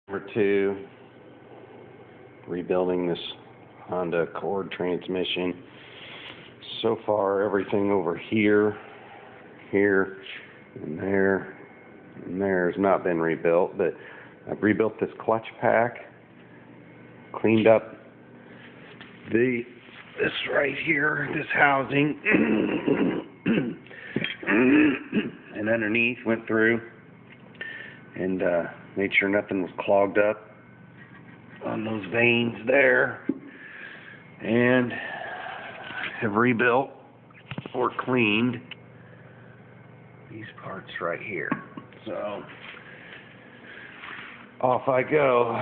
Number 2, rebuilding this Honda Accord transmission. So far, everything over here, and there has not been rebuilt, but I've rebuilt this clutch pack, cleaned up this right here, this housing, and underneath went through and made sure nothing was clogged up on those veins there, and have rebuilt or cleaned these parts right here. So off I go.